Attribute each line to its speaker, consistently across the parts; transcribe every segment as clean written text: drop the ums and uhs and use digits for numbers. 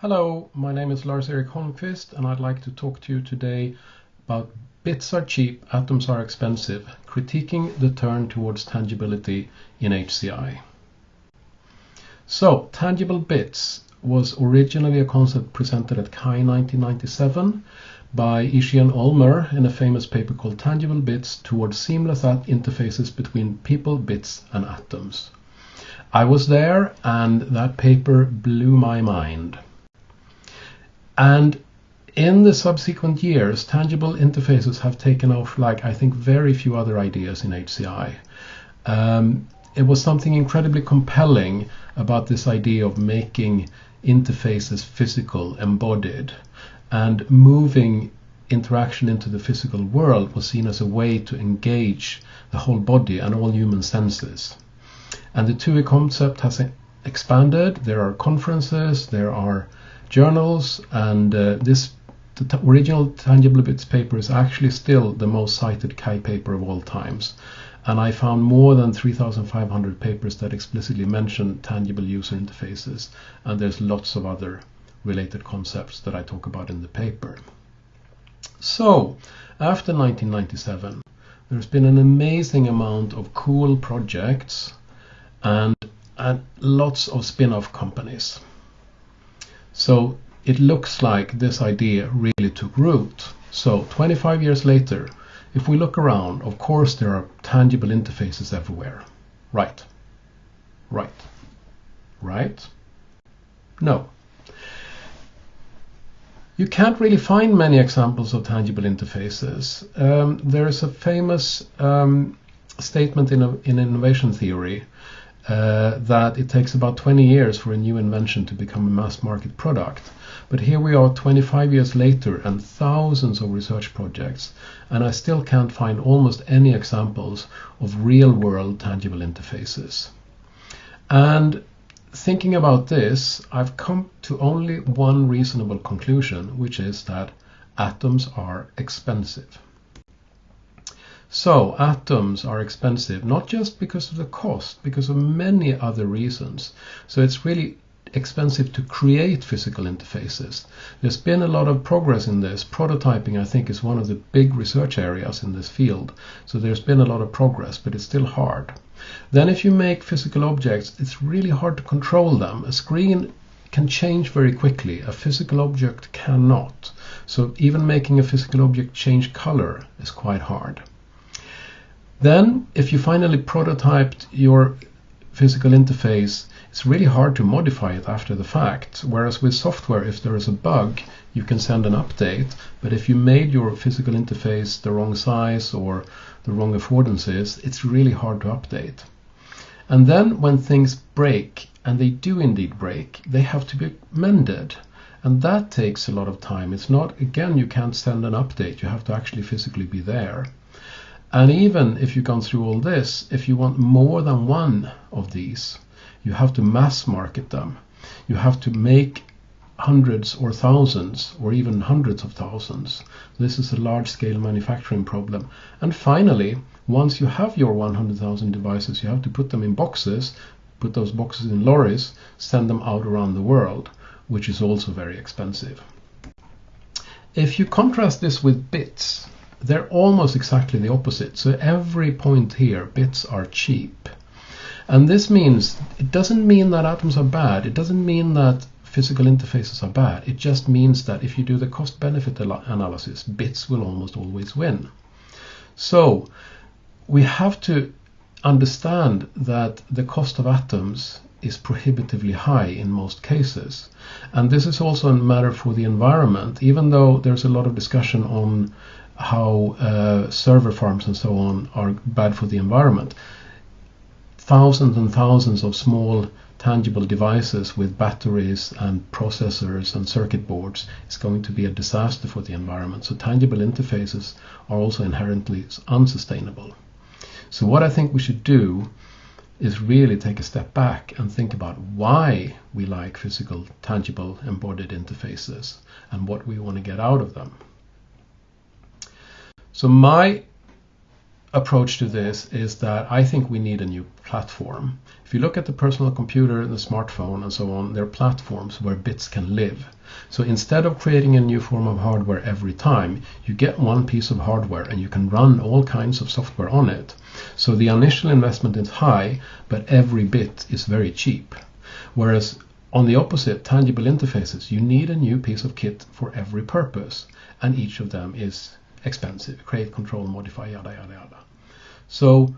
Speaker 1: Hello, my name is Lars Erik Holmquist, and I'd like to talk to you today about bits are cheap, atoms are expensive, critiquing the turn towards tangibility in HCI. So, tangible bits was originally a concept presented at CHI 1997 by HCI and Ulmer in a famous paper called Tangible Bits Towards Seamless Interfaces Between People, Bits and Atoms. I was there, and that paper blew my mind. And in the subsequent years, tangible interfaces have taken off like I think very few other ideas in HCI. It was something incredibly compelling about this idea of making interfaces physical, embodied, and moving interaction into the physical world was seen as a way to engage the whole body and all human senses. And the TUI concept has expanded. There are conferences, there are journals, and the original Tangible Bits paper is actually still the most cited CHI paper of all times. And I found more than 3,500 papers that explicitly mention tangible user interfaces, and there's lots of other related concepts that I talk about in the paper. So, after 1997, there's been an amazing amount of cool projects and lots of spin-off companies. So it looks like this idea really took root. So 25 years later, if we look around, of course there are tangible interfaces everywhere. Right? No. You can't really find many examples of tangible interfaces. There is a famous statement in innovation theory that it takes about 20 years for a new invention to become a mass market product. But here we are 25 years later and thousands of research projects, and I still can't find almost any examples of real-world tangible interfaces. And thinking about this, I've come to only one reasonable conclusion, which is that atoms are expensive. So atoms are expensive, not just because of the cost, because of many other reasons. So it's really expensive to create physical interfaces. There's been a lot of progress in this. Prototyping, I think, is one of the big research areas in this field. So there's been a lot of progress, but it's still hard. Then if you make physical objects, it's really hard to control them. A screen can change very quickly. A physical object cannot. So even making a physical object change color is quite hard. Then, if you finally prototyped your physical interface, it's really hard to modify it after the fact. Whereas with software, if there is a bug, you can send an update. But if you made your physical interface the wrong size or the wrong affordances, it's really hard to update. And then when things break, and they do indeed break, they have to be mended. And that takes a lot of time. It's not, again, you can't send an update. You have to actually physically be there. And even if you've gone through all this, if you want more than one of these, you have to mass market them. You have to make hundreds or thousands or even hundreds of thousands. This is a large-scale manufacturing problem. And finally, once you have your 100,000 devices, you have to put them in boxes, put those boxes in lorries, send them out around the world, which is also very expensive. If you contrast this with bits, they're almost exactly the opposite. So every point here, bits are cheap. And this means, it doesn't mean that atoms are bad. It doesn't mean that physical interfaces are bad. It just means that if you do the cost-benefit analysis, bits will almost always win. So we have to understand that the cost of atoms is prohibitively high in most cases. And this is also a matter for the environment, even though there's a lot of discussion on how server farms and so on are bad for the environment. Thousands and thousands of small tangible devices with batteries and processors and circuit boards is going to be a disaster for the environment. So tangible interfaces are also inherently unsustainable. So what I think we should do is really take a step back and think about why we like physical, tangible, embodied interfaces and what we want to get out of them. So my approach to this is that I think we need a new platform. If you look at the personal computer, the smartphone and so on, they're platforms where bits can live. So instead of creating a new form of hardware every time, you get one piece of hardware and you can run all kinds of software on it. So the initial investment is high, but every bit is very cheap. Whereas on the opposite, tangible interfaces, you need a new piece of kit for every purpose, and each of them is expensive. Create, control, modify, yada, yada, yada. So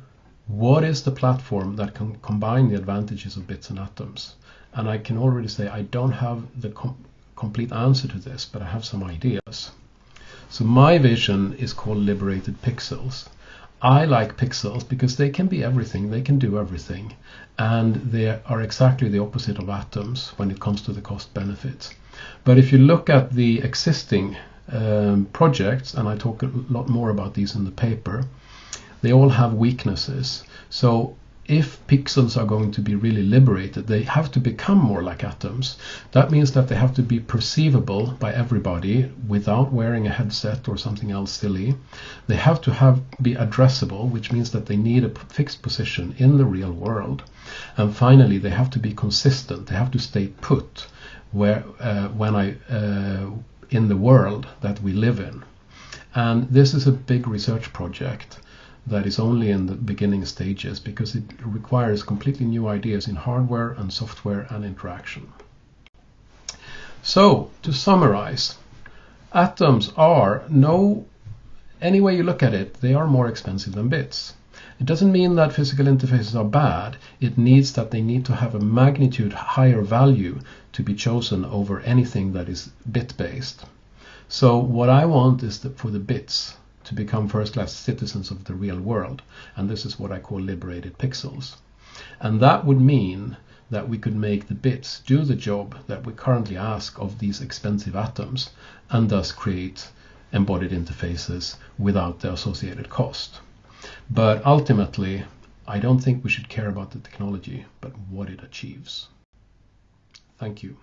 Speaker 1: what is the platform that can combine the advantages of bits and atoms? And I can already say I don't have the complete answer to this, but I have some ideas. So my vision is called liberated pixels. I like pixels because they can be everything, they can do everything, and they are exactly the opposite of atoms when it comes to the cost benefits. But if you look at the existing projects, and I talk a lot more about these in the paper, they all have weaknesses. So if pixels are going to be really liberated, they have to become more like atoms. That means that they have to be perceivable by everybody without wearing a headset or something else silly. They have to be addressable, which means that they need a fixed position in the real world. And finally, they have to be consistent. They have to stay put in the world that we live in. And this is a big research project that is only in the beginning stages because it requires completely new ideas in hardware and software and interaction. So, to summarize, atoms are, any way you look at it, they are more expensive than bits. It doesn't mean that physical interfaces are bad. It needs that they need to have a magnitude higher value to be chosen over anything that is bit-based. So what I want is for the bits to become first-class citizens of the real world, and this is what I call liberated pixels. And that would mean that we could make the bits do the job that we currently ask of these expensive atoms, and thus create embodied interfaces without the associated cost. But ultimately, I don't think we should care about the technology, but what it achieves. Thank you.